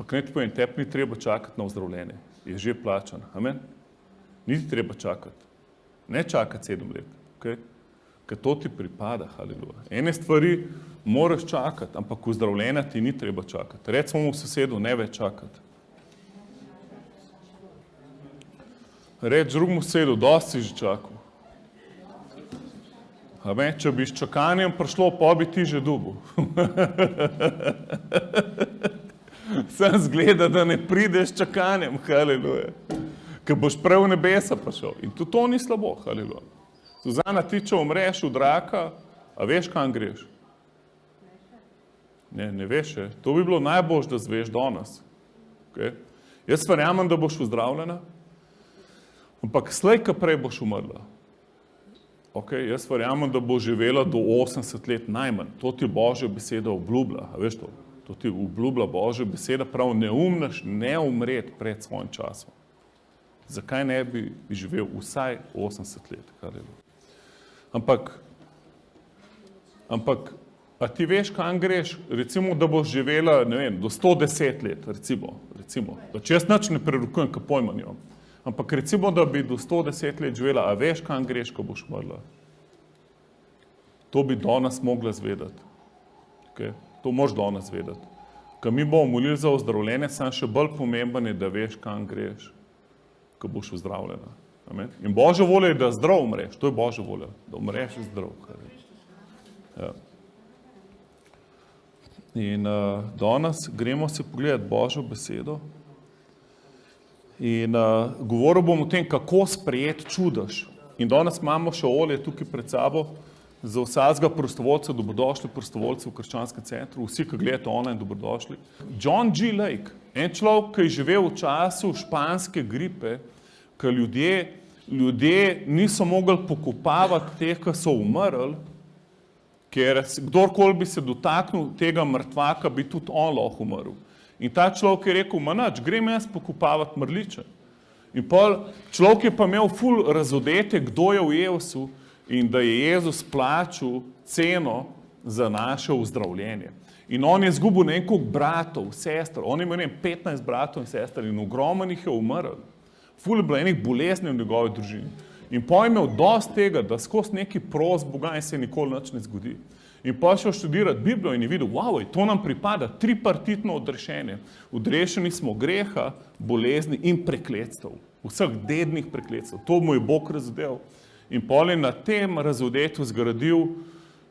Kaj ti povem, tebi ni treba čakati na ozdravljenje, je že plačan, amen? Niti treba čakati, ne čakati 7 let, okay? Ker to ti pripada, haleluja. Ene stvari moraš čakati, ampak ozdravljenja ti ni treba čakati. Recimo mu sosedu, ne več čakati. Reč drugemu sosedu, dosti si že čakal. Amen? Če bi s čakanjem prišlo, pa bi ti že dobil. Sem zgleda, da ne prideš čakanjem, haleluja. Ker boš prav v nebesa prišel. In tudi to ni slabo, haleluja. Suzana, ti če umreš od raka, a veš, kam greš? Ne veš, je. To bi bilo najboljše, da zveš danes. Okay? Jaz verjamem, da boš ozdravljena, ampak slej, ka prej boš umrla. Okay? Jaz verjamem, da boš živela do 80 let najmanj. To ti Božja beseda obljublja, a veš to? To ti obljublja Božja beseda, prav ne umreš, ne umret pred svojim časom. Zakaj ne bi živel vsaj 80 let? Ampak, a ti veš, kam greš? Recimo, da boš živela, ne vem, do 110 let, recimo. Če jaz nič ne prerokujem, ka pojma nimam. Ampak recimo, da bi do 110 let živela, a veš, kam greš, ko boš umrla? To bi danes mogla zvedeti. Okay? To moraš danes vedeti. Ko mi bomo molili za ozdravljenje, sam še bolj pomemben je, da veš, kam greš, ko boš ozdravljena. Amen? In Božja volja je, da zdrav umreš. To je Božja volja, da umreš zdrav. Ja. In danes gremo si pogledati Božjo besedo. In govoril bom o tem, kako sprejeti čudež. In danes imamo še olje tukaj pred sabo. Za vsakega prostovoljca, dobrodošli prostovoljci v Krščanskem centru, vsi, ki gledate online, dobrodošli. John G. Lake, en človek, ki je živel v času španske gripe, ki ljudje niso mogli pokopavati teh, ki so umrli, ker kdorkoli bi se dotaknil tega mrtvaka, bi tudi on lahko umrl. In ta človek je rekel, nič, grem jaz pokopavati mrliče. In človek je pa imel ful razodete, kdo je v Jezusu, in da je Jezus plačal ceno za naše ozdravljenje. In on je izgubil nekaj bratov, sester, on ima 15 bratov in sester in ogromno jih je umrl. Ful je bilo enih bolezni v njegovi družini. In pa je imel dosti tega, da skozi neki pros Boga in se nikoli nič ne zgodi. In pa je šel študirati Biblijo in je videl, wow, to nam pripada, tripartitno odrešenje. Odrešeni smo greha, bolezni in prekletstev. Vseh dednih prekletstev. To mu je Bog razodel. In pa je na tem razodetju zgradil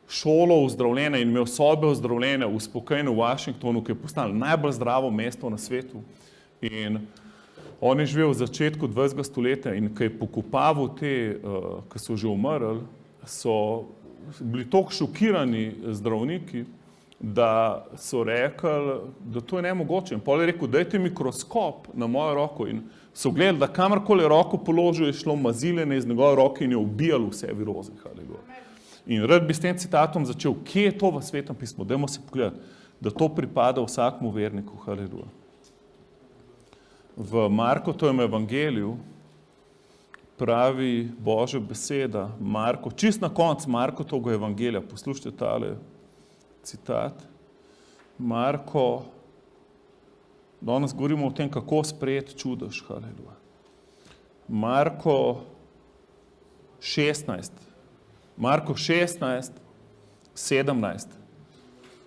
šolo ozdravljene in imel sobe ozdravljene v spokojnem Washingtonu, ki je postalo najbolj zdravo mesto na svetu. In on je živel v začetku 20. stoletja in ko je pokopaval te, ki so že umrli, so bili toliko šokirani zdravniki, da so rekli, da to je nemogoče. In potem je rekel, dajte mikroskop na mojo roko. In so gledali, da kamorkoli roko položil, je šlo maziljenje iz njegove roke in je ubijalo vse viroze. In rad bi s tem citatom začel, kje je to v Svetem pismu? Dajmo se pogledati, da to pripada vsakmu verniku. Haleluja. V Markotovem evangeliju pravi Božja beseda, Marko, čist na konc Markotovega evangelija, poslušajte tale citat. Marko, danes govorimo o tem, kako sprejeti čudež, haleluja. Marko 16, 17.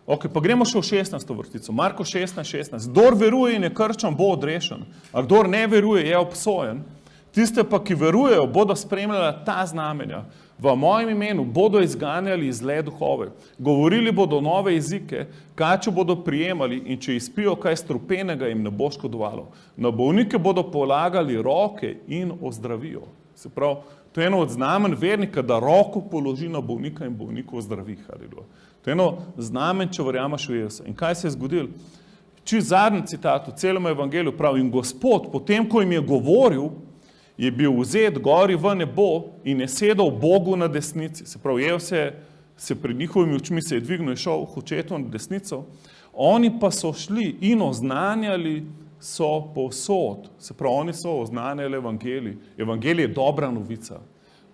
Ok, pa gremo še v 16. vrstico. Marko 16. Kdor veruje in je krščan, bo odrešen, a kdor ne veruje, je obsojen. Tiste pa, ki verujejo, bodo spremljala ta znamenja. V mojem imenu bodo izganjali zle duhove, govorili bodo nove jezike, kače bodo prijemali in če izpijo kaj strupenega, jim ne bo škodovalo. Na bolnike bodo polagali roke in ozdravijo. Se pravi, to je eno od znamen vernika, da roko položi na bolnika in bolniku ozdravi. To je eno znamen, če verjameš v Jezusa. In kaj se je zgodilo? Čisto zadnji citat v celem evangeliju pravi, in Gospod, potem, ko jim je govoril, je bil vzet gori v nebo in je sedel Bogu na desnici. Se pravi, se pred njihovimi očmi se je dvignil in šel k očetu na desnico. Oni pa so šli in oznanjali so povsod. Se pravi, oni so oznanjali evangelij. Evangelij je dobra novica,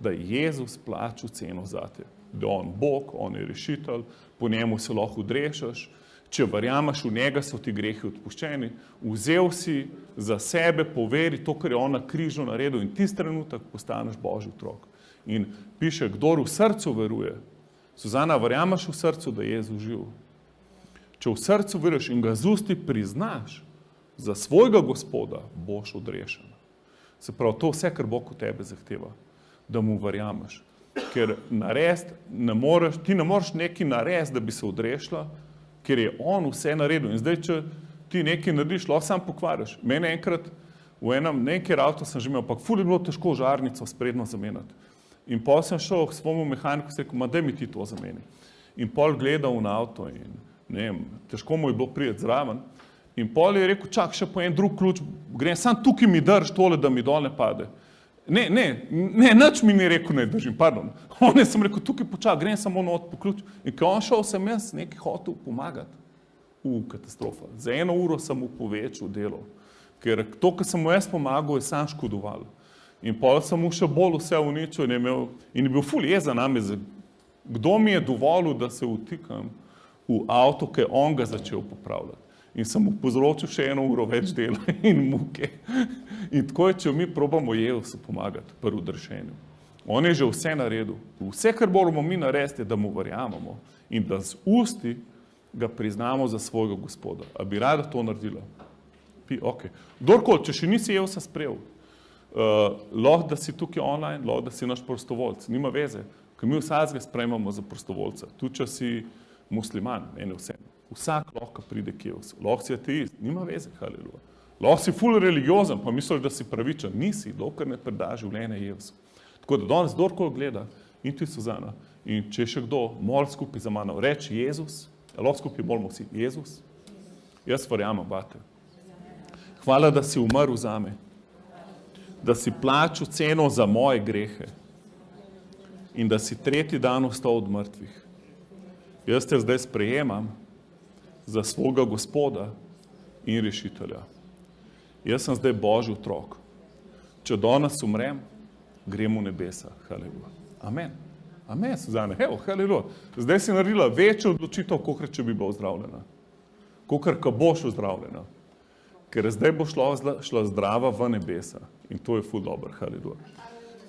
da je Jezus plačal ceno zate. Da je on Bog, on je rešitelj, po njemu se lahko odrešaš. Če verjameš v njega, so ti grehi odpuščeni. Vzel si za sebe, poveri to, kar je on na križu naredil in tisti trenutek postaneš Božji otrok. In piše, kdor v srcu veruje. Suzana, verjameš v srcu, da je Jezus živ? Če v srcu veruješ in ga z usti priznaš za svojega Gospoda, boš odrešen. Se pravi, to vse, kar Bog od tebe zahteva, da mu verjameš. Ker ti ne moreš nekaj narediti, da bi se odrešila, ker je on vse naredil. In zdaj, če ti nekaj narediš, lahko sam pokvariš. Mene enkrat v enem nekaj avto sem že imel, ampak ful je bilo težko žarnico sprednjo zamenjati. In pol sem šel k svojemu mehaniku in rekel, daj mi ti to zameni. In pol gledal na avto in ne vem, težko mu je bilo priti zraven. In pol je rekel, čak še po en drug ključ, grem, sam tukaj mi drž tole, da mi dol ne pade. Ne, nič mi ni rekel, ne držim, pardon. On je sem rekel, tukaj počak, grem samo not po ključ. In ko on šel, sem jaz nekaj hotel pomagati. Katastrofa. Za 1 uro sem mu povečal delo. Ker to, kar sem mu jaz pomagal, je sam škodoval. In pol sem mu še bolj vse uničil in je bil ful jezen name, kdo mi je dovolil, da se vtikam v avto, ki je on ga začel popravljati. In sem mu povzročil še 1 uro več dela in muke. In tako je, če mi probamo Jezusu pomagati pri odrešenju. On je že vse naredil. Vse, kar moramo mi narediti, je, da mu verjamemo in da z usti ga priznamo za svojega Gospoda. A bi rada to naredila? Ok. Kdorkoli, če še nisi Jezusa sprejel, lahko, da si tukaj online, lahko, da si naš prostovoljc. Nima veze, ker mi vsakega sprejmemo za prostovoljca. Tudi, če si musliman, meni vsem. Vsak lahko pride k Jezusu. Lahko si ateist, nima veze, haleluja. Lahko si ful religiozen, pa misliš, da si pravičen. Nisi, dokler ne predaš življenje Jezusu. Tako da danes kdorkoli gleda, in ti Suzana, in če še kdo, mol skupaj za mano, reči Jezus, lahko skupaj molimo vsi, Jezus, jaz verjamem, bate. Hvala, da si umrl zame, da si plačal ceno za moje grehe in da si 3. dan vstal od mrtvih. Jaz te zdaj sprejemam za svojega Gospoda in rešitelja. Jaz sem zdaj Božji otrok. Če danes umrem, grem v nebesa. Haleluja. Amen. Amen, Suzana, evo, haleluja. Zdaj si naredila večjo odločitev, kakor če bi bila ozdravljena. Kakor boš ozdravljena. Ker zdaj bo šla zdrava v nebesa. In to je ful dobro, haleluja.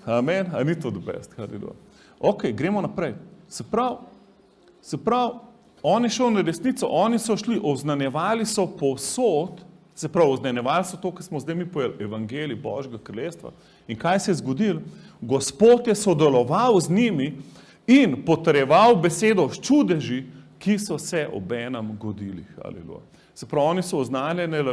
Amen, a ni to the best, haleluja. Ok, gremo naprej. Se pravi, oni šel na resnico, oni so šli, oznanjevali so povsod, se pravi, oznanjevali so to, kar smo zdaj mi pojeli, evangelij Božjega kraljestva. In kaj se je zgodilo? Gospod je sodeloval z njimi in potrjeval besedo s čudeži, ki so se obenem godili. Haleluja. Se pravi, oni so oznanjali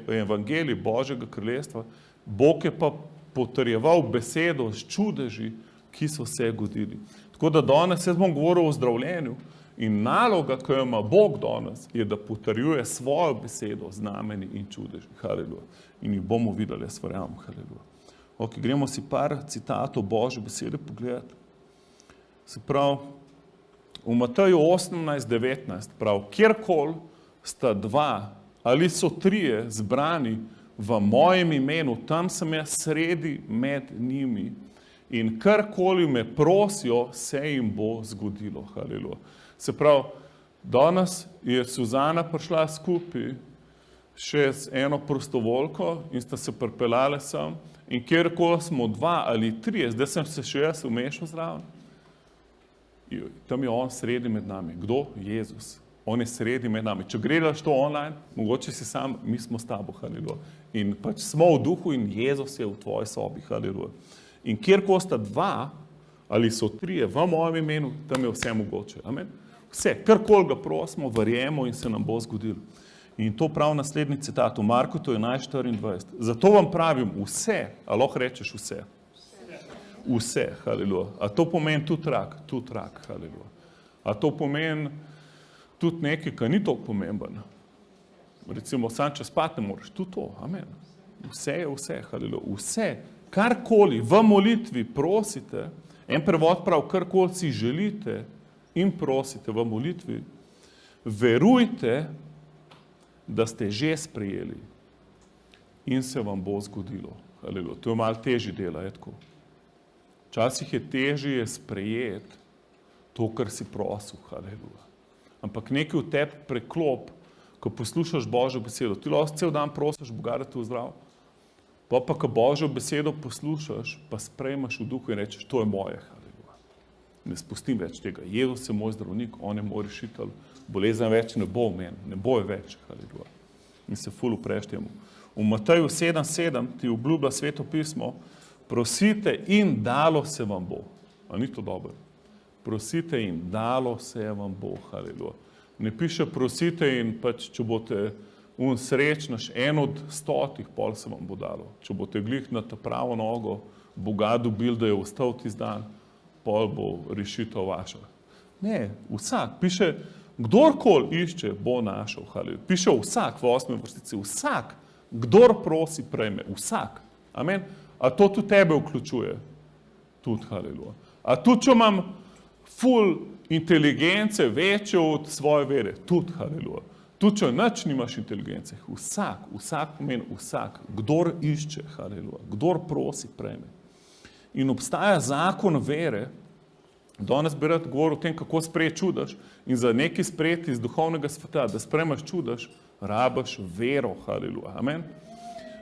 evangelij Božjega kraljestva, Bog je pa potrjeval besedo s čudeži, ki so se godili. Tako da danes jaz bom govoril o zdravljenju in naloga, ki jo ima Bog danes, je, da potrjuje svojo besedo, znameni in čudeži. Haleluja. In jih bomo videli, jaz verjamem. Haleluja. Ok, gremo si par citatov Božje besede pogledati. Se pravi, v Mateju 18:19 pravi, kjerkoli sta dva ali so trije zbrani v mojem imenu, tam sem jaz sredi med njimi. In karkoli me prosijo, se jim bo zgodilo. Haleluja. Se pravi, danes je Suzana prišla skupaj še z eno prostovoljko in sta se pripeljali sem. In kjerkoli smo dva ali trije, zdaj sem se še jaz umešal zraven, tam je on sredi med nami. Kdo? Jezus. On je sredi med nami. Če gledaš to online, mogoče si sam, mi smo s tabo, haleluja. In pač smo v duhu in Jezus je v tvoji sobi, haleluja. In kjerkoli sta dva ali so trije v mojem imenu, tam je vse mogoče. Amen. Vse, karkoli ga prosimo, verjemo in se nam bo zgodilo. In to pravi naslednji citat v Marku 11:24. Zato vam pravim vse, a lahko rečeš vse? Vse, haleluja. A to pomeni tudi rak, haleluja. A to pomeni tudi nekaj, kar ni toliko pomemben. Recimo, sam če spati ne moreš, tudi to, amen. Vse je vse, haleluja. Vse, karkoli v molitvi prosite, en prevod pravi, karkoli si želite in prosite v molitvi, verujte, da ste že sprejeli in se vam bo zgodilo. Haleluja. To je malo težji dela, je tako. Včasih je težje sprejeti to, kar si prosil, haleluja. Ampak nekaj v tebi preklop, ko poslušaš Božjo besedo. Ti lahko cel dan prosiš Boga, da te ozdravi. Pa ko Božjo besedo poslušaš, pa sprejmaš v duhu in rečeš, to je moje, haleluja. Ne spustim več tega. Jezus je moj zdravnik, on je moj rešitelj. Bolezen več ne bo v meni, ne bo je več, haleluja. In se ful upreš temu. V Mateju 7:7 ti obljublja Sveto pismo, prosite in dalo se vam bo. A ni to dobro? Prosite in dalo se vam bo, haleluja. Ne piše prosite in pač, če boste srečnaš, en od 100, pol se vam bo dalo. Če boste glih na ta pravo nogo, Boga dobil, da je ostal tisti dan, pol bo rešitev vaša. Ne, vsak, piše, kdorkoli išče, bo našel, haleluja. Piše vsak v 8. vrstici, vsak, kdor prosi, prejme, vsak. Amen. A to tudi tebe vključuje? Tudi, haleluja. A tudi, če imam ful inteligence večjo od svoje vere? Tudi, haleluja. Tudi, če nič nimaš inteligence, vsak pomeni vsak, kdor išče, haleluja, kdor prosi, prejme. In obstaja zakon vere, danes bi rad govoril o tem, kako sprejeti čudež, in za nekaj sprejeti iz duhovnega sveta, da sprejmeš čudež, rabiš vero, haleluja, amen.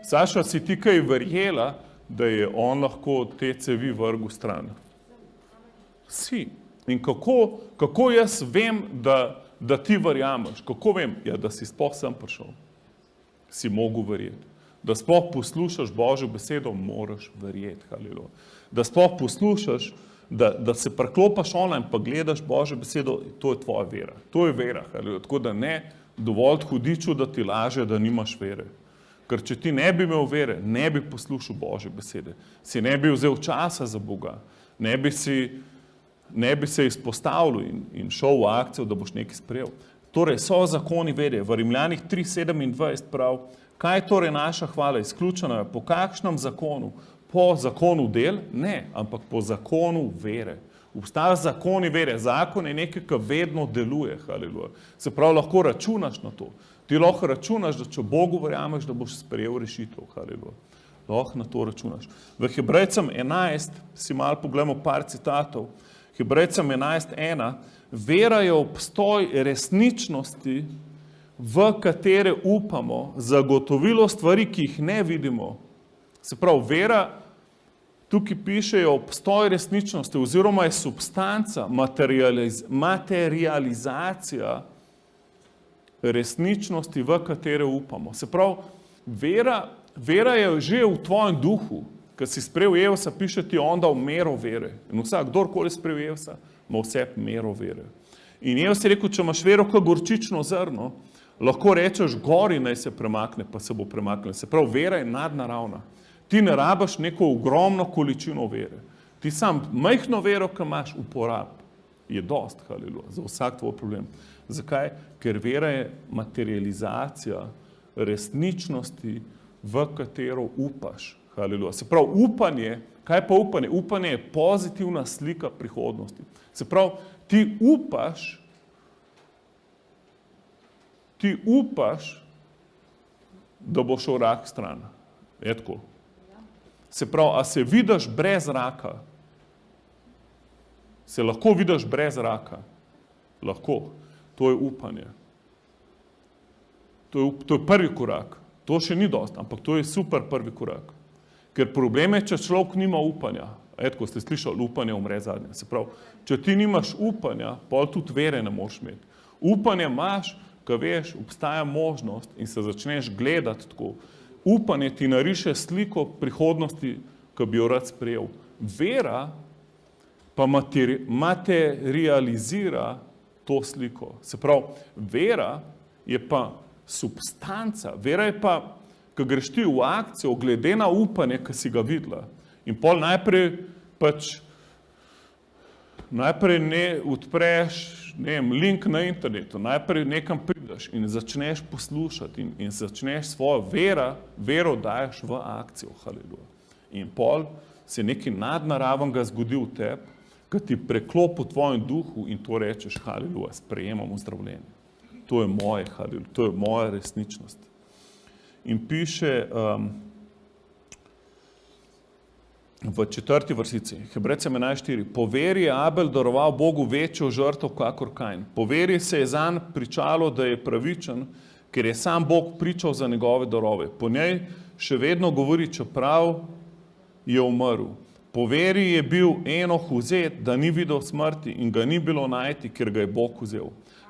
Saša, si ti kaj verjela, da je on lahko te cevi vrgel stran? Si. In kako jaz vem, da ti verjameš? Kako vem? Ja, da si sploh sem prišel. Si mogel verjeti. Da sploh poslušaš Božjo besedo, moraš verjeti, haleluja. Da sploh poslušaš, da se preklopaš online pa gledaš Božjo besedo, to je tvoja vera. To je vera, haleluja. Tako da ne dovolj hudiču, da ti laže, da nimaš vere. Ker če ti ne bi imel vere, ne bi poslušal Božje besede, si ne bi vzel časa za Boga, ne bi se izpostavil in šel v akcijo, da boš nekaj sprejel. Torej, so zakoni vere. V Rimljanih 3:27 pravi, kaj je torej naša hvala? Izključena je po kakšnem zakonu? Po zakonu del? Ne, ampak po zakonu vere. Obstajajo zakoni vere. Zakon je nekaj, kar vedno deluje, haleluja. Se pravi, lahko računaš na to. Ti lahko računaš, da če Bogu verjameš, da boš sprejel rešitev, haleluja. Lahko na to računaš. V Hebrejcem 11 si malo pogledamo par citatov Hebrejcem 11:1, vera je obstoj resničnosti, v katere upamo, zagotovilo stvari, ki jih ne vidimo. Se pravi, vera, tukaj piše, je obstoj resničnosti, oziroma je substanca, materializacija resničnosti, v katere upamo. Se pravi, vera je že v tvojem duhu. Ko si sprejel Evsa, piše ti onda v mero vere. In vsak, kdorkoli sprejel Evsa, ima vse mero vere. In Evs je rekel, če imaš vero kot gorčično zrno, lahko rečeš gori naj se premakne, pa se bo premaknila. Se pravi, vera je nadnaravna. Ti ne rabiš neko ogromno količino vere. Ti sam majhno vero, ki imaš, uporab. Je dost, haleluja, za vsak tvoj problem. Zakaj? Ker vera je materializacija resničnosti, v katero upaš. Haleluja. Se pravi, upanje, kaj pa upanje? Upanje je pozitivna slika prihodnosti. Se pravi, ti upaš, da bo šel rak stran. Je tako. Se pravi, a se vidiš brez raka? Se lahko vidiš brez raka? Lahko. To je upanje. To je prvi korak. To še ni dost, ampak to je super prvi korak. Ker problem je, če človek nima upanja. Etko ste slišali, upanje umre zadnje. Se pravi, če ti nimaš upanja, pol tudi vere ne moreš imeti. Upanje imaš, ko veš, obstaja možnost in se začneš gledati tako. Upanje ti nariše sliko prihodnosti, ki bi jo rad sprejel. Vera pa materializira to sliko. Se pravi, vera je pa substanca, vera je pa, ko greš ti v akcijo, glede na upanje, ki si ga videla. In pol najprej ne odpreš, ne vem, link na internetu, najprej nekam prideš in začneš poslušati in začneš svojo vero daješ v akcijo, haleluja. In pol se nekaj nadnaravnega zgodi v tebi, ki ti preklopi v tvojem duhu in to rečeš, haleluja, sprejemam ozdravljenje. To je moje, haleluja, to je moja resničnost. In piše v 4. vrstici, Hebrejcem 11:4, po veri je Abel daroval Bogu večjo žrtev kakor Kain. Po veri se je zanj pričalo, da je pravičen, ker je sam Bog pričal za njegove darove. Po njej še vedno govori, čeprav je umrl. Po veri je bil Enoh vzet, da ni videl smrti in ga ni bilo najti, ker ga je Bog vzel.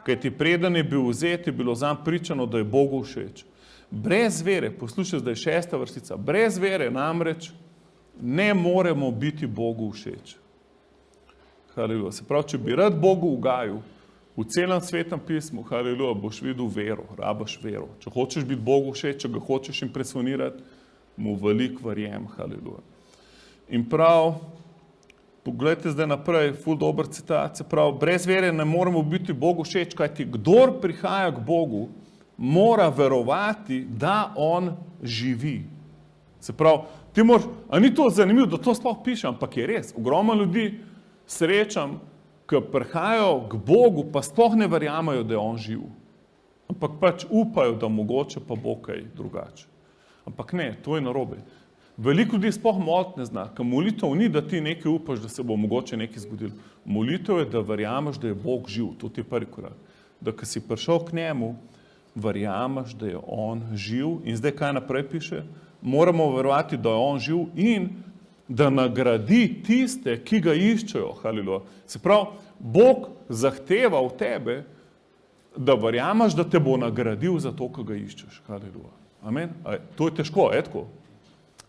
Kajti preden je bil vzet, je bilo zanj pričano, da je Bogu všeč. Brez vere, poslušaj zdaj 6. vrstica, brez vere namreč ne moremo biti Bogu všeč. Haleluja. Se pravi, če bi rad Bogu ugajil, v celem svetem pismu, haleluja, boš videl vero, rabaš vero. Če hočeš biti Bogu všeč, če ga hočeš impresionirati, mu veliko verjem, haleluja. In prav, poglejte zdaj naprej, ful dober citat, se pravi, brez vere ne moremo biti Bogu všeč, kajti kdor prihaja k Bogu, mora verovati, da on živi. Se pravi, ti moraš, a ni to zanimivo, da to sploh piše, ampak je res. Ogromno ljudi srečam, ki prihajajo k Bogu, pa sploh ne verjamajo, da je on živ. Ampak pač upajo, da mogoče pa bo kaj drugače. Ampak ne, to je narobe. Veliko ljudi sploh moliti ne zna, ker molitev ni, da ti nekaj upaš, da se bo mogoče nekaj zgodilo. Molitev je, da verjameš, da je Bog živ, to ti je prvi korak. Da ko si prišel k njemu, verjameš, da je on živ in zdaj kaj naprej piše? Moramo verovati, da je on živ in da nagradi tiste, ki ga iščejo, haleluja. Se pravi, Bog zahteva v tebe, da verjameš, da te bo nagradil za to, ki ga iščeš, haleluja. Amen? To je težko, etko.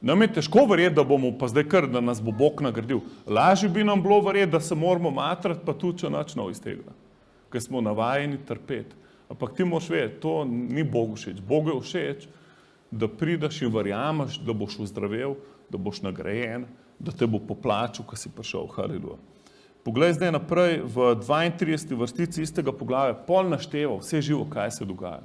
Nam je težko verjeti, da bomo pa zdaj kar, da nas bo Bog nagradil. Lažje bi nam bilo verjeti, da se moramo matrati, pa tudi če nič ne iz tega, ker smo navajeni trpeti. Ampak ti moraš vedeti, to ni Bogu všeč. Bogu je všeč, da prideš in verjameš, da boš ozdravel, da boš nagrajen, da te bo poplačal, ko si prišel, haleluja. Poglej zdaj naprej v 32. vrstici istega poglavja, pol našteva vse živo, kaj se dogaja.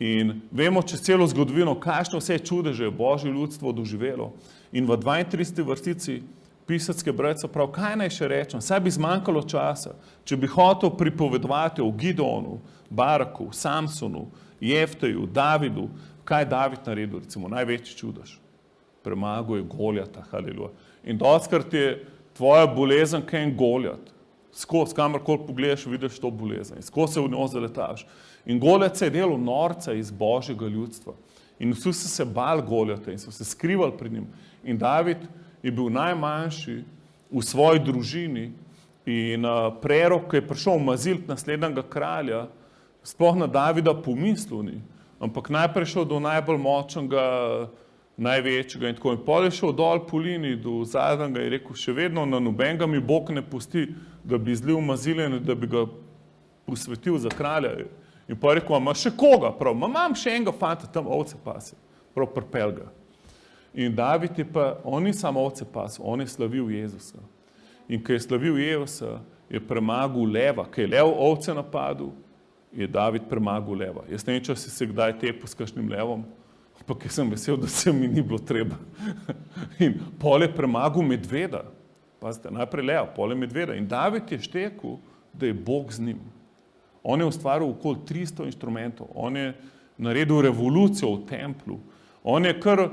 In vemo čez celo zgodovino, kakšne vse čudeže je Božje ljudstvo doživelo. In v 32. vrstici pisec Hebrejcev pravi, kaj naj še rečem, saj bi zmanjkalo časa, če bi hotel pripovedovati o Gideonu, Baraku, Samsonu, Jefteju, Davidu, kaj je David naredil, recimo, največji čudež. Premagal je Goljata, haleluja. In dostikrat je tvoja bolezen kaj en Goljat. skozi kamorkoli pogledaš, vidiš to bolezen, skozi se v njo zaletaš. In Golijat se je delal norca iz Božjega ljudstva. In vsi so se bali Golijata in so se skrivali pred njim. In David je bil najmanjši v svoji družini in prerok, ki je prišel mazilt naslednjega kralja, sploh na Davida pomislil ni, ampak najprej šel do najbolj močnega, največjega in tako. In pol je šel dol po liniji do zadnjega in rekel, še vedno na nobenega mi Bog ne pusti, da bi zlil mazile in da bi ga posvetil za kralja. In pa je rekel, ima še koga? Prav, imam še enega fanta, tam ovce pase. Prav, pripel ga. In David je pa, on ni samo ovce pasel, on je slavil Jezusa. In ko je slavil Jezusa, je premagal leva. Ko je lev ovce napadel, je David premagal leva. Jaz ne vem, če si se kdaj tepil s kakšnim levom, ampak jaz sem vesel, da se mi ni bilo treba. In pol je premagal medveda. Pazite, najprej lev, pol je medveda. In David je štekel, da je Bog z njim. On je ustvaril okoli 300 inštrumentov, on je naredil revolucijo v templu, on je kar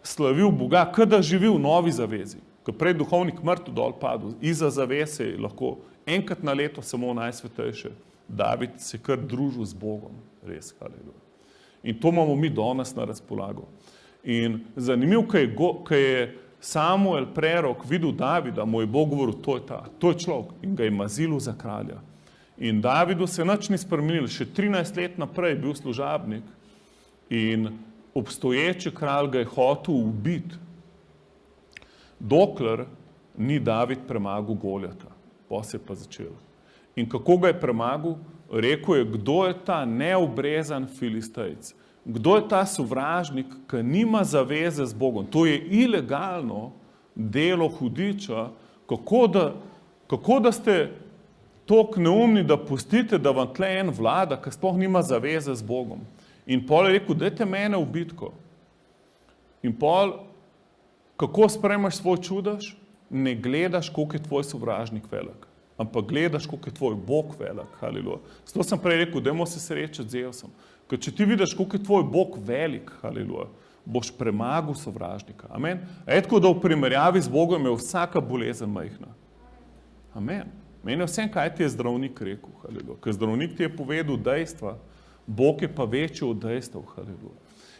slavil Boga, kar da živi v novi zavezi. Ko prej duhovnik mrtev dol padel, iza zavese je lahko enkrat na leto samo najsvetejše. David se kar družil z Bogom, res, haleluja. In to imamo mi danes na razpolago. In zanimiv, ko je Samuel prerok videl Davida, mu je Bog govoril, to je ta, to je človek in ga je mazilil za kralja. In Davidu se nič ni spremenil, še 13 let naprej je bil služabnik in obstoječi kralj ga je hotel ubiti, dokler ni David premagal Golijata. Pa se je pa začel. In kako ga je premagal? Rekel je, kdo je ta neobrezan Filistejec? Kdo je ta sovražnik, ki nima zaveze z Bogom? To je ilegalno delo hudiča, kako da ste toliko neumni, da pustite, da vam tle en vlada, ki sploh nima zaveze z Bogom. In pol je rekel, dajte mene v bitko. In pol, kako sprejmeš svoj čudež? Ne gledaš, koliko je tvoj sovražnik velik, ampak gledaš, koliko je tvoj Bog velik. Haleluja. Zato sem prej rekel, dajmo se srečati z Jezusom. Ker če ti vidiš, koliko je tvoj Bog velik, haleluja, boš premagal sovražnika. Amen. Je tako, da v primerjavi z Bogom je vsaka bolezen majhna. Amen. Meni je vsem, kaj ti je zdravnik rekel, haleluja. Ker zdravnik ti je povedal dejstva, Bog je pa večji od dejstev, haleluja.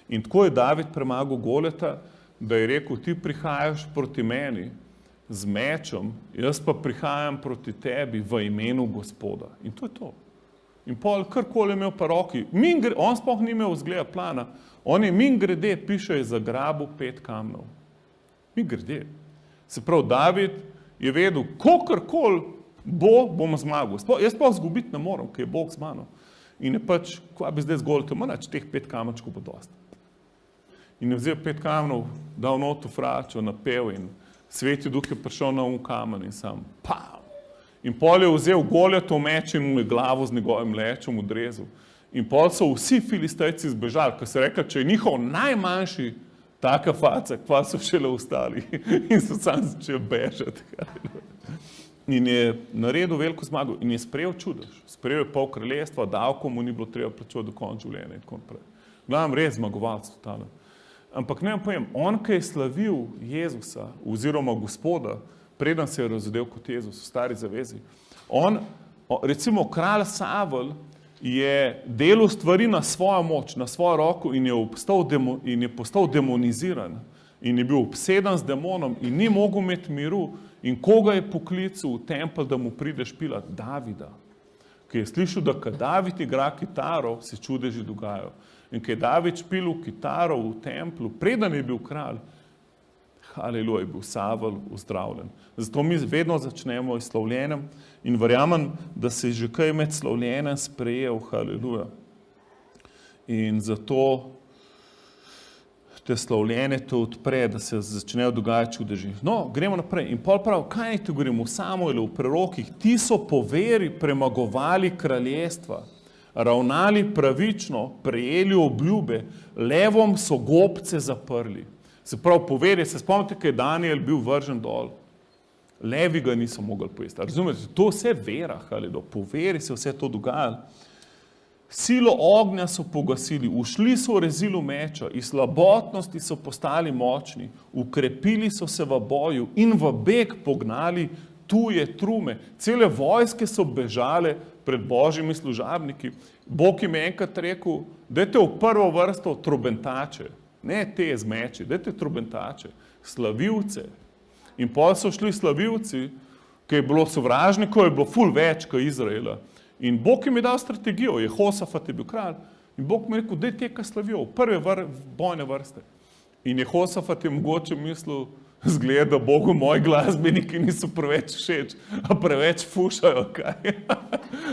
In tako je David premagal Golijata, da je rekel, ti prihajaš proti meni z mečem, jaz pa prihajam proti tebi v imenu Gospoda. In to je to. In pol karkoli je imel pa roki, on sploh ni imel vzgleda plana, on je mingrede piše za grabu 5 kamnov. Mingrede. Se pravi, David je vedel, kolikor bom zmagal. Jaz pa zgubiti ne moram, ker je Bog z mano. In je pač, kva bi zdaj zgolj, manj, teh 5 kamenčkov bo dosti. In je vzel 5 kamenov, dal not v fračo, napel in Sveti Duh je prišel na kamen in sam, pam. In pol je vzel Golijatov meč in mu je glavo z njegovim lečom odrezal. In pol so vsi Filistejci zbežali, ker so rekli, če je njihov najmanjši taka faca, kva so šele ostali. In so sam začeli bežati. In je naredil veliko zmago in je sprejel čudež. Sprejel je pol kraljestva, davko mu ni bilo treba plačevati do konca življenja in tako naprej. Gledam, res zmagovalec totalen. Ampak ne povem, on, ki je slavil Jezusa oziroma Gospoda, preden se je razodel kot Jezus v stari zavezi, recimo kralj Savel je delal stvari na svojo moč, na svojo roko in je postal demoniziran in je bil obseden z demonom in ni mogel imeti miru. In koga je poklical v tempelj, da mu pride špilat? Davida. Ki je slišal, da kad David igra kitaro, se čudeži dogajajo. In ki je David špilil kitaro v templju, preden je bil kralj, haleluja, je bil Savel uzdravljen. Zato mi vedno začnemo s slavljenjem in verjamem, da se je že kaj med slavljenjem sprejel, haleluja. In zato te slavljenje te odpre, da se začnejo dogajati čudeži. No, gremo naprej. In pol prav, kaj ti govorimo v Samuelu, v prerokih? Ti so po veri premagovali kraljestva, ravnali pravično, prejeli obljube, levom so gobce zaprli. Se pravi, po veri, se spomnite, kaj je Daniel bil vržen dol. Levi ga niso mogli pojesti. Razumete, to vse vera, haleluja. Po veri se vse to dogajalo. Silo ognja so pogasili, ušli so v rezilu meča, iz slabotnosti so postali močni, ukrepili so se v boju in v beg pognali tuje trume, cele vojske so bežale pred božjimi služabniki. Bog jim je enkrat rekel, dajte v prvo vrsto trobentače, ne te z meči, dajte trobentače, slavilce. In potem so šli slavilci, ki je bilo sovražnikov, je bilo ful več kot Izraela. In Bog jim je dal strategijo, Jehosafat je bil kralj. In Bog mi je rekel, daj te, ki slavijo, prve bojne vrste. In Jehosafat je mogoče mislil, zgleda, Bogu moji glasbeniki niso preveč všeč, a preveč fušajo, kaj?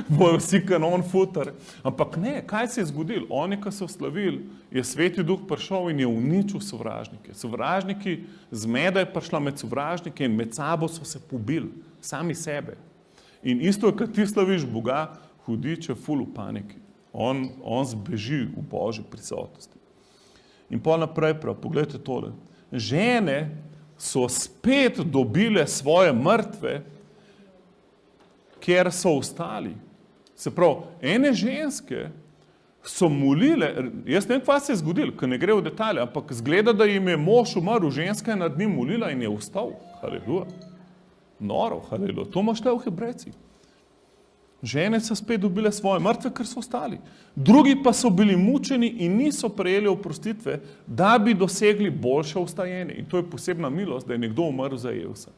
Bojo vsi kanon futar. Ampak ne, kaj se je zgodilo? Oni, ki so slavili, je Sveti Duh prišel in je uničil sovražnike. Sovražniki, zmeda je prišla med sovražnike in med sabo so se pobili, sami sebe. In isto je, kad ti slaviš Boga, hudič je ful v paniki. On zbeži v Božji prisotnosti. In pol naprej prav, pogledajte tole. Žene so spet dobile svoje mrtve, ker so ostali. Se pravi, ene ženske so molile, jaz ne vem, kaj se je zgodilo, ker ne gre v detalje, ampak zgleda, da jim je mož umrl, ženska je nad njim molila in je vstal. Haleluja. Noro, haleluja. To imaš le v Hebrejcih. Žene so spet dobile svoje mrtve, ker so ostali. Drugi pa so bili mučeni in niso prejeli oprostitve, da bi dosegli boljše vstajenje. In to je posebna milost, da je nekdo umrl za Jezusa.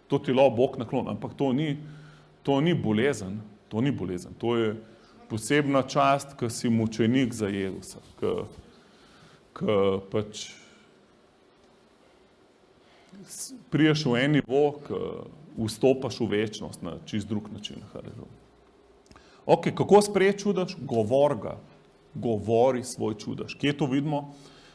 To ti lahko Bog naklon, ampak to ni bolezen. To ni bolezen. To je posebna čast, ko si mučenik za Jezusa. Ko pač priješ v en nivo, vstopaš v večnost na čist drug način. Ok, kako sprejeti čudež? Govor ga. Govori svoj čudež. Kje to vidimo?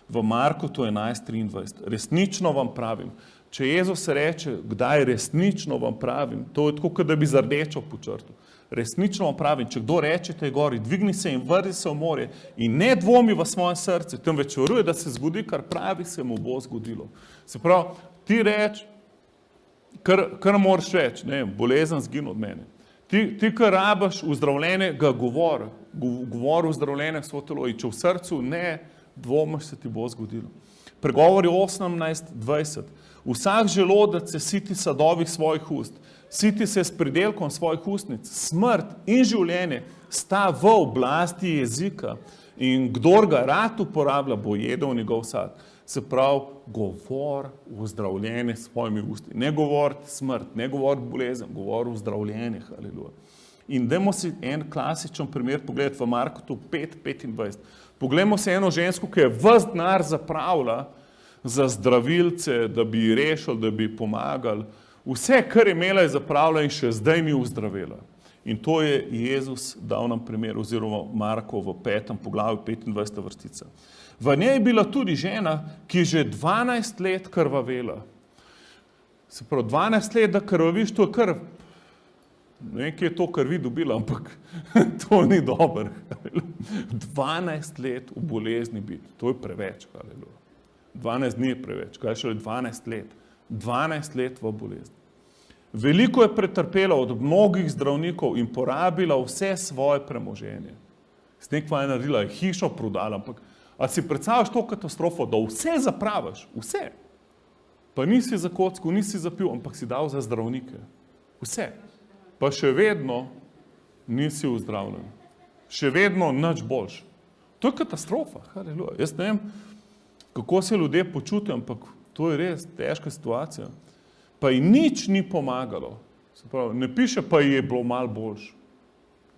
V Marku to 11:23. Resnično vam pravim. Če Jezus reče, kdaj resnično vam pravim, to je tako, kot da bi z rdečo počrtal. Resnično vam pravim, če kdo reče tej gori, dvigni se in vrni se v morje in ne dvomi v svoje srce, temveč veruje, da se zgodi, kar pravi, se mu bo zgodilo. Se pravi, ti reči, kar moraš reči, ne, bolezen zgin od mene. Ti kar rabaš uzdravljenje, ga govor uzdravljenje v svoje telo in če v srcu ne dvomiš, se ti bo zgodilo. Pregovori 18:20. Vsak želodec se siti sadovih svojih ust, siti se s pridelkom svojih ustnic. Smrt in življenje sta v oblasti jezika in kdor ga rad uporablja, bo jedel njegov sad. Se pravi, govor uzdravljenje s svojimi usti. Ne govoriti smrt, ne govoriti bolezen, govor uzdravljenje. Haleluja. In dajmo si en klasičen primer pogledati v Marku 5:25. Poglejmo si eno žensko, ki je ves denar zapravila za zdravilce, da bi ji rešili, da bi ji pomagali. Vse, kar je imela, je zapravila in še zdaj ni uzdravila. In to je Jezus dal nam primer, oziroma Marko v 5. poglavju 25. vrstica. V njej je bila tudi žena, ki je že 12 let krvavela. Se pravi, 12 let, da krvaviš, to je krv. Ne vem, kje je to krvi dobila, ampak to ni dobro. 12 let v bolezni biti, to je preveč. 12 dni je preveč, kaj šele 12 let. 12 let v bolezni. Veliko je pretrpela od mnogih zdravnikov in porabila vse svoje premoženje. S tem, kva je naredila, je hišo prodala, ampak a si predstavljaš to katastrofo, da vse zapraviš, vse. Pa nisi za kocko, nisi za pivo, ampak si dal za zdravnike. Vse. Pa še vedno nisi uzdravljen. Še vedno nič boljš. To je katastrofa. Haleluja. Jaz ne vem, kako se ljudje počutijo, ampak to je res težka situacija. Pa ji nič ni pomagalo. Se pravi, ne piše, pa ji je bilo malo boljš.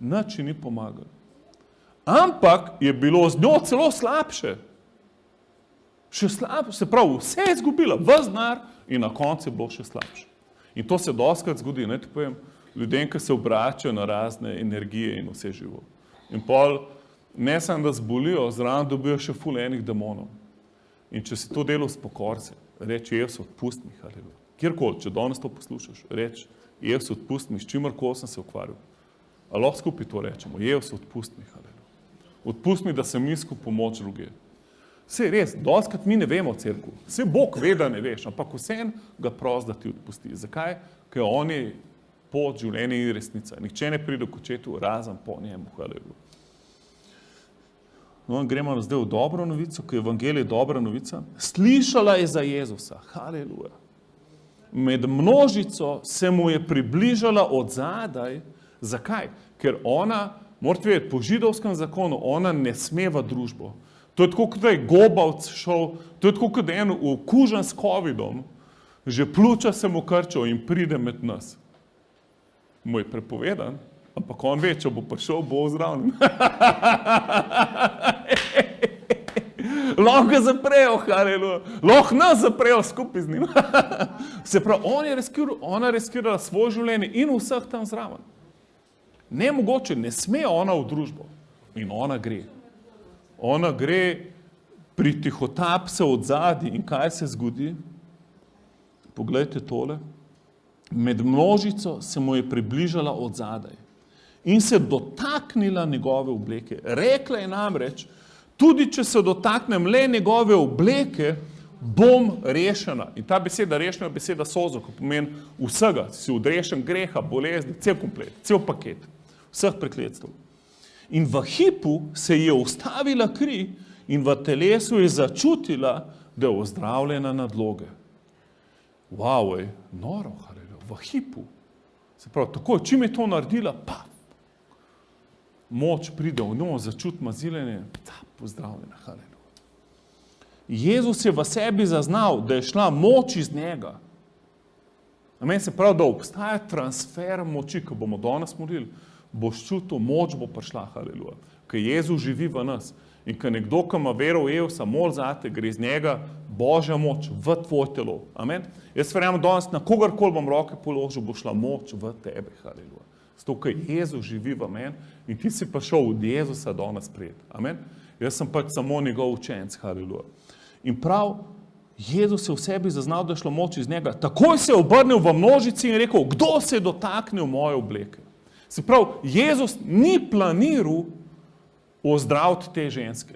Nič ji ni pomagalo. Ampak je bilo z njo celo slabše. Še slabše, se pravi, vse je izgubila, ves denar in na koncu je bilo še slabše. In to se dostikrat zgodi, ne ti povem, ljudem, ki se obračajo na razne energije in vse živo. In pol, ne samo da zbolijo, zraven dobijo še ful enih demonov. In če si to delo spokor se, reči, Jezus, odpusti mi, haleluja. Kjerkoli, če danes to poslušaš, reči, Jezus, odpusti mi, s čimerkoli sem se ukvarjal. A lahko skupaj to rečemo, Jezus, odpusti mi, haleluja. Odpusti mi, da sem iskal pomoč druge. Saj res, dostikrat mi ne vemo v cerkvu. Saj Bog ve, da ne veš, ampak vseeno ga pros, da ti odpusti. Zakaj? Ker on je pot življenja in resnica. Nihče ne pride k očetu, razen po njemu, haleluja. No, gremo zdaj v dobro novico, ki je evangelij dobra novica. Slišala je za Jezusa, haleluja. med množico se mu je približala od zadaj. Zakaj? Ker ona, morate vedeti, po židovskem zakonu, ona ne sme v družbo. To je tako, kot je gobavc šel, to je tako, kot je en okužen s covidom, že pljuča se mu krčil in pride med nas. Mu je prepovedan, ampak on ve, če bo prišel, bo ozdravljen. Lahko ga zaprejo, haleluja. Lahko nas zaprejo skupaj z njim. Se pravi, ona je riskirala svoje življenje in vseh tam zraven. Nemogoče, ne sme ona v družbo. In ona gre. Ona gre, pritihotap se od zadaj in kaj se zgodi? Poglejte tole. Med množico se mu je približala od zadaj in se dotaknila njegove obleke. Rekla je namreč, tudi če se dotaknem le njegove obleke, bom rešena. In ta beseda rešena je beseda sozo, ko pomeni vsega. Si odrešen greha, bolezni, cel komplet, cel paket, vseh prekletstv. In v hipu se je ustavila kri in v telesu je začutila, da je ozdravljena nadloge. Wow, noro, haleluja, v hipu. Se pravi, tako, čim je to naredila, pa moč pride v njo, začuti maziljenje, pozdravljena, haleluja. Jezus je v sebi zaznal, da je šla moč iz njega. Meni se pravi, da obstaja transfer moči, ko bomo danes molili, boš čutil, moč bo prišla, haleluja. Ker Jezus živi v nas in ker nekdo, ki ima vero v Jezusa, mol zate, gre iz njega Božja moč v tvoj telo. Amen? Jaz verjamem danes, na kogarkoli bom roke položil, bo šla moč v tebe, haleluja. Zato, ker Jezus živi v meni in ti si prišel od Jezusa danes prijeti. Amen? Jaz sem pač samo njegov učenec, haleluja. In prav, Jezus je v sebi zaznal, da je šlo moč iz njega. Takoj se je obrnil v množici in rekel, kdo se je dotaknil moje obleke? Se pravi, Jezus ni planiral ozdraviti te ženske.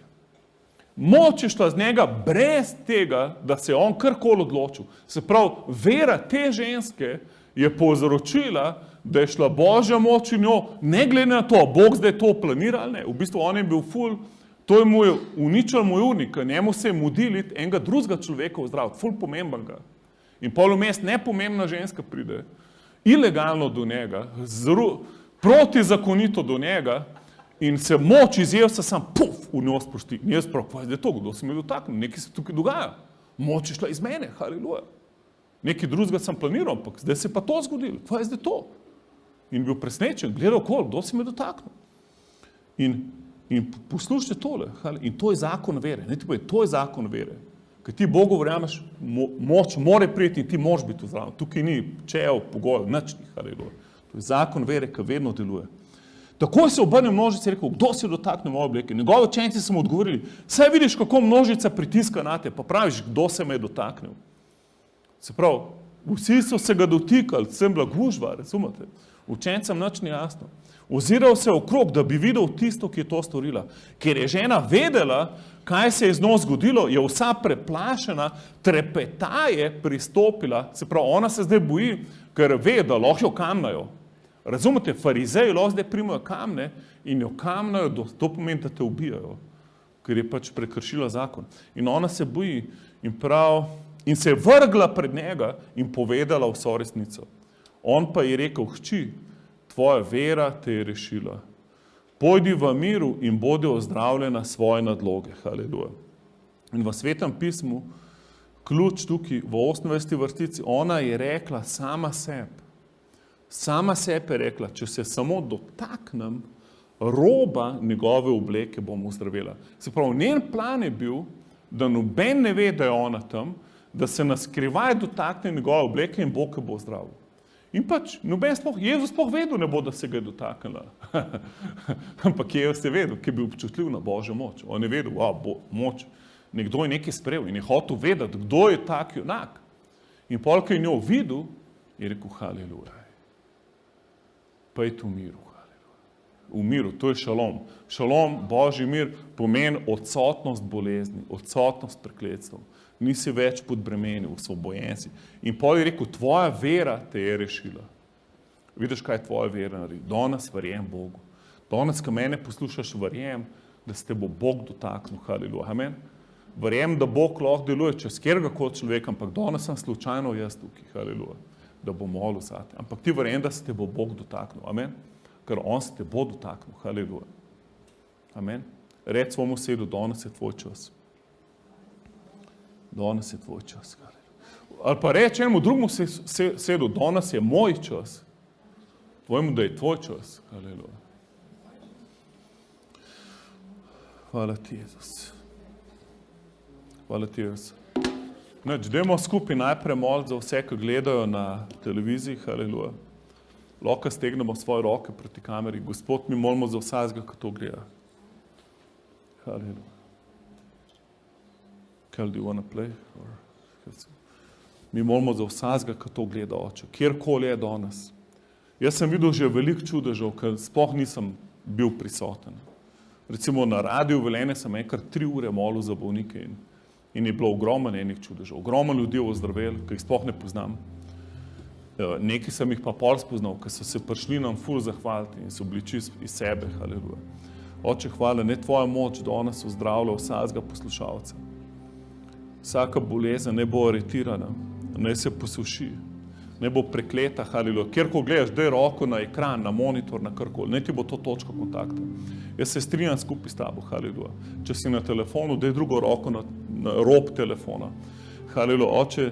Moč je šla z njega brez tega, da se je on karkoli odločil. Se pravi, vera te ženske je povzročila, da je šla Božja moč in njo, ne glede na to, Bog zdaj to planira ali ne. V bistvu on je bil ful, to je mu je uničil moj urnik, njemu se je mudiliti enega drugega človeka ozdraviti, ful pomembenega. In pol vmes nepomembna ženska pride, ilegalno do njega, protizakonito do njega in se moč iz Jezusa sam puf v njo sprosti. In jaz prav, kaj je to, kdo se mi dotaknil, nekaj se tukaj dogaja. Moč je šla iz mene, haleluja. Nekaj drugega sem planiral, ampak zdaj se pa to zgodilo, kaj je zdaj to? In bil presnečen, gledal okoli, kdo se mi dotaknil. In poslušajte tole, in to je zakon vere, ne ti povej, to je zakon vere. Ker ti Bogu verjameš, moč more priti in ti moraš biti zraven. Tukaj ni čejev, pogojev, nič ni, haleluja. To je zakon vere, ki vedno deluje. Tako se obrnil množica in rekel, kdo se dotakne moje obleke? Njegovi učenci so mu odgovorili, saj vidiš, kako množica pritiska na te, pa praviš, kdo se me je dotaknil. Se pravi, vsi so se ga dotikali, sem bila gužva, razumete? Učencem nič ni jasno. Oziral se okrog, da bi videl tisto, ki je to storila. Ker je žena vedela, kaj se je z njo zgodilo, je vsa preplašena, trepetaje pristopila, se pravi, ona se zdaj boji, ker ve, da lahko jo kamnajo. Razumete, farizeji lahko zdaj primajo kamne in jo kamnajo, to pomeni, da te ubijajo, ker je pač prekršila zakon. In ona se boji in se je vrgla pred njega in povedala vso resnico. On pa je rekel, hči, tvoja vera te je rešila. Pojdi v miru in bodi ozdravljena svoje nadloge. Haleluja. In v Svetem pismu, ključ tukaj, v 28. vrstici, ona je rekla sama sebi. Sama sebi je rekla, če se samo dotaknem roba njegove obleke, bom ozdravila. Se pravi, njen plan je bil, da noben ne ve, da je ona tam, da se naskrivaj dotakne njegove obleke in Bog bo zdravil. In pač, Jezus sploh vedel ne bo, da se ga je dotaknila. Ampak Jezus je vedel, ki je bil občutljiv na Božjo moč. On je vedel, moč, nekdo je nekaj sprejel in je hotel vedeti, kdo je tak junak. In pol, ko je njo videl, je rekel, haleluja. Pejte v miru, haleluja. V miru, to je šalom. Šalom, Božji mir, pomeni odsotnost bolezni, odsotnost prekletstv. Nisi več pod bremenjem, osvobojen si. In pol je rekel, tvoja vera te je rešila. Vidiš, kaj tvoja vera naredi? Danes verjem Bogu. Danes, ko mene poslušaš, verjem, da se te bo Bog dotaknil. Haleluja. Amen. Verjamem, da Bog lahko deluje čez kjerkoli človeka, ampak danes sem slučajno jaz tukaj, haleluja, da bom molil zate. Ampak ti verjamem, da se te bo Bog dotaknil, amen? Ker on se te bo dotaknil, haleluja. Amen? Reč svojemu sedu, danes je tvoj čas. Danes je tvoj čas, haleluja. Ali pa reč enemu drugemu sedu, danes je moj čas. Tvojemu, da je tvoj čas, haleluja. Hvala ti, Jezus. Hvala ti, Jezus. Dajmo skupaj najprej moliti za vse, ki gledajo na televiziji, haleluja. Lahko stegnemo svoje roke proti kameri. Gospod, mi molimo za vsakega, ki to gleda. Haleluja. Kel, do you want to play? Mi molimo za vsakega, ki to gleda, oče. Kjerkoli je danes. Jaz sem videl že veliko čudežev, ker sploh nisem bil prisoten. Recimo na radiju Velenje sem enkrat 3 ure molil za bolnike in je bilo ogromno enih čudežev. Ogromno ljudi je ozdravelo, ki jih sploh ne poznam. Neki sem jih pa pol spoznal, ki so se prišli nam ful zahvaliti in so bili čist iz sebe, haleluja. Oče, hvala, ne tvoja moč danes ozdravlja vsakega poslušalca. Vsaka bolezen ne bo aretirana, ne se posuši, ne bo prekleta, haleluja. Kjerko gledaš, daj roko na ekran, na monitor, na karkoli, ne ti bo to točka kontakta. Jaz se strinjam skupaj s tabo, haleluja. Če si na telefonu, daj drugo roko na rob telefona. Haleluja, oče,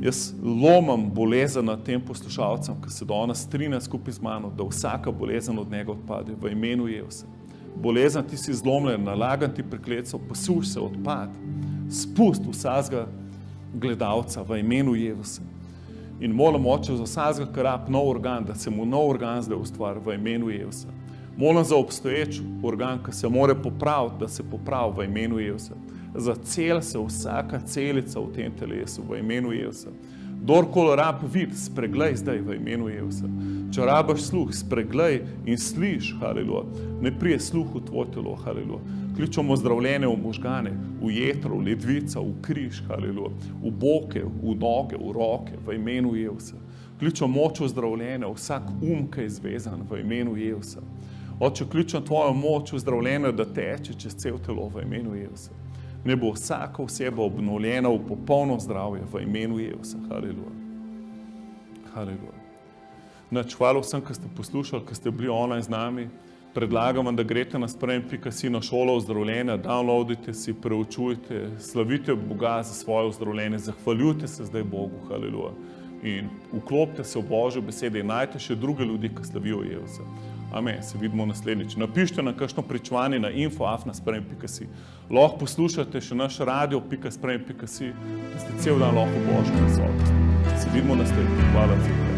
jaz lomam bolezen nad tem poslušalcem, ki se danes strinja skupaj z mano, da vsaka bolezen od njega odpade v imenu Jezusa. Bolezen ti si zlomljen, nalagan ti prekletstvo, posuš se, odpad. Spust vsakega gledalca v imenu Jezusa. In molim, oče, za vsakega, ki rab nov organ, da se mu nov organ zdaj ustvari v imenu Jezusa. Molim za obstoječ organ, ki se more popraviti, da se popravi v imenu Jezusa. Za cel se vsaka celica v tem telesu v imenu Jezusa. Kdorkoli rab vid, spreglej zdaj v imenu Jezusa. Če rabaš sluh, spreglej in sliš, haleluja. Ne prije sluh v tvoj telo, haleluja. Kličemo zdravljenje v možgane, v jetro, v ledvica, v križ, haleluja. V boke, v noge, v roke, v imenu Jezusa. Kličemo moč v zdravljenje, vsak ki je zvezan v imenu Jezusa. Oče, kličem tvojo moč v zdravljenje, da teče čez cel telo v imenu Jezusa. Ne bo vsaka oseba obnovljena v popolno zdravje v imenu Jezusa. Haleluja. Haleluja. Hvala vsem, ki ste poslušali, ki ste bili online z nami. Predlagam vam, da greste na spremem.si na šolo ozdravljenja, downloadite si, preučujte, slavite Boga za svoje ozdravljenje, zahvaljujte se zdaj Bogu, haleluja. In vklopite se v Božjo besedo in najte še druge ljudi, ki slavijo Jezusa. Amen, se vidimo naslednjič. Napišite na kakšno pričevanje na info@spremem.si. Lahko poslušate še naš radio.spremem.si, da ste cel dan lahko v Božji prisotnosti. Se vidimo naslednjič. Hvala.